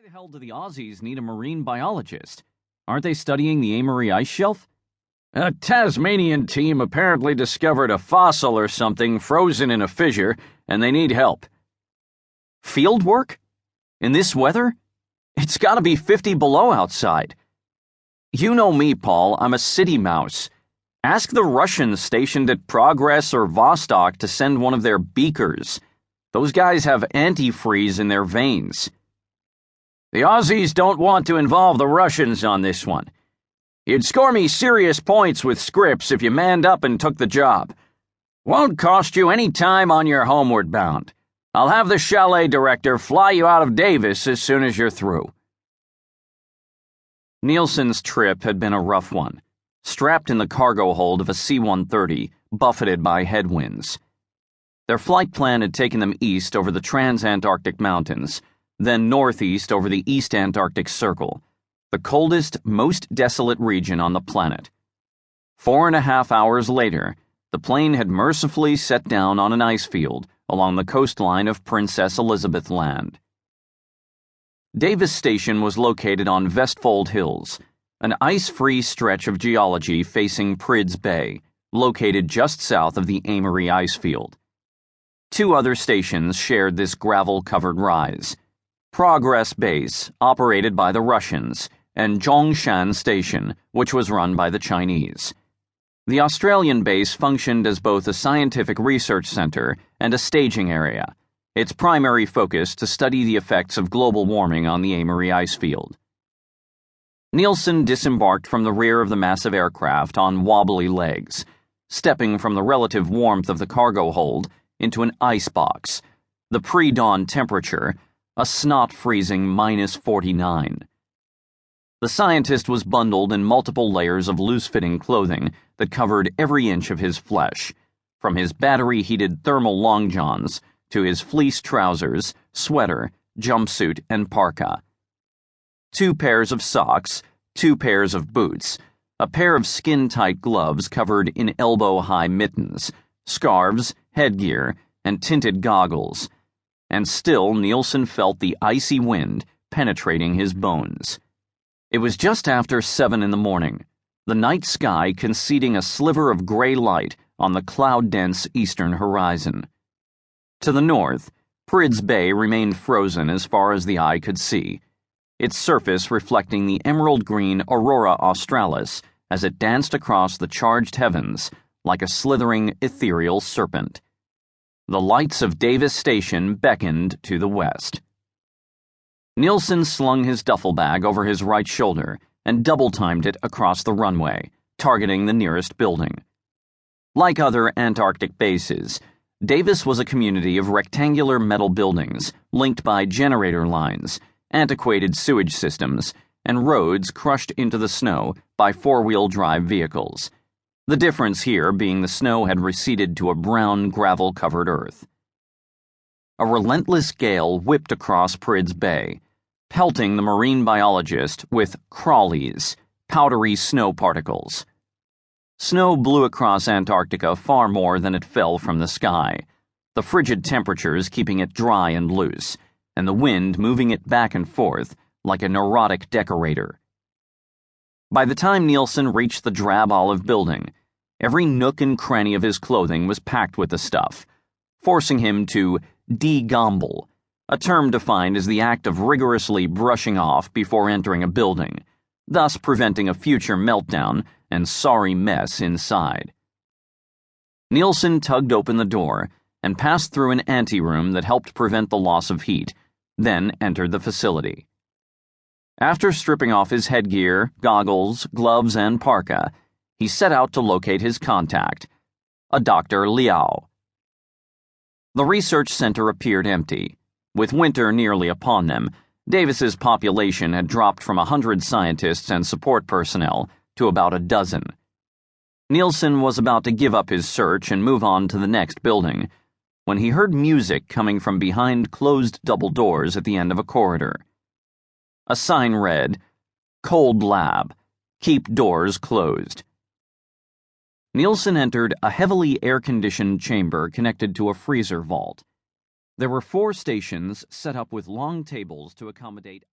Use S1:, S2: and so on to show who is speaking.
S1: the hell do the Aussies need a marine biologist? Aren't they studying the Amory ice shelf? A Tasmanian team apparently discovered a fossil or something frozen in a fissure, and they need help. Field work? In this weather? It's gotta be 50 below outside. You know me, Paul, I'm a city mouse. Ask the Russians stationed at Progress or Vostok to send one of their beakers. Those guys have antifreeze in their veins. The Aussies don't want to involve the Russians on this one. You'd score me serious points with scripts if you manned up and took the job. Won't cost you any time on your homeward bound. I'll have the chalet director fly you out of Davis as soon as you're through. Nielsen's trip had been a rough one, strapped in the cargo hold of a C-130, buffeted by headwinds. Their flight plan had taken them east over the Transantarctic Mountains, then northeast over the East Antarctic Circle, the coldest, most desolate region on the planet. 4.5 hours later, the plane had mercifully set down on an ice field along the coastline of Princess Elizabeth Land. Davis Station was located on Vestfold Hills, an ice-free stretch of geology facing Prids Bay, located just south of the Amory ice field. 2 other stations shared this gravel-covered rise: Progress Base, operated by the Russians, and Zhongshan Station, which was run by the Chinese. The Australian base functioned as both a scientific research center and a staging area, its primary focus to study the effects of global warming on the Amory ice field. Nielsen disembarked from the rear of the massive aircraft on wobbly legs, stepping from the relative warmth of the cargo hold into an icebox, the pre-dawn temperature, a snot-freezing -49. The scientist was bundled in multiple layers of loose-fitting clothing that covered every inch of his flesh, from his battery-heated thermal long johns to his fleece trousers, sweater, jumpsuit, and parka. 2 pairs of socks, 2 pairs of boots, a pair of skin-tight gloves covered in elbow-high mittens, scarves, headgear, and tinted goggles. And still Nielsen felt the icy wind penetrating his bones. It was just after 7 in the morning, the night sky conceding a sliver of gray light on the cloud-dense eastern horizon. To the north, Prids Bay remained frozen as far as the eye could see, its surface reflecting the emerald-green aurora australis as it danced across the charged heavens like a slithering, ethereal serpent. The lights of Davis Station beckoned to the west. Nielsen slung his duffel bag over his right shoulder and double-timed it across the runway, targeting the nearest building. Like other Antarctic bases, Davis was a community of rectangular metal buildings linked by generator lines, antiquated sewage systems, and roads crushed into the snow by 4-wheel drive vehicles. The difference here being the snow had receded to a brown, gravel-covered earth. A relentless gale whipped across Prids Bay, pelting the marine biologist with crawlies, powdery snow particles. Snow blew across Antarctica far more than it fell from the sky, the frigid temperatures keeping it dry and loose, and the wind moving it back and forth like a neurotic decorator. By the time Nielsen reached the drab olive building, every nook and cranny of his clothing was packed with the stuff, forcing him to de-gomble, a term defined as the act of rigorously brushing off before entering a building, thus preventing a future meltdown and sorry mess inside. Nielsen tugged open the door and passed through an anteroom that helped prevent the loss of heat, then entered the facility. After stripping off his headgear, goggles, gloves, and parka, he set out to locate his contact, a Dr. Liao. The research center appeared empty. With winter nearly upon them, Davis's population had dropped from 100 scientists and support personnel to about a dozen. Nielsen was about to give up his search and move on to the next building when he heard music coming from behind closed double doors at the end of a corridor. A sign read, "Cold Lab. Keep doors closed." Nielsen entered a heavily air-conditioned chamber connected to a freezer vault. There were 4 stations set up with long tables to accommodate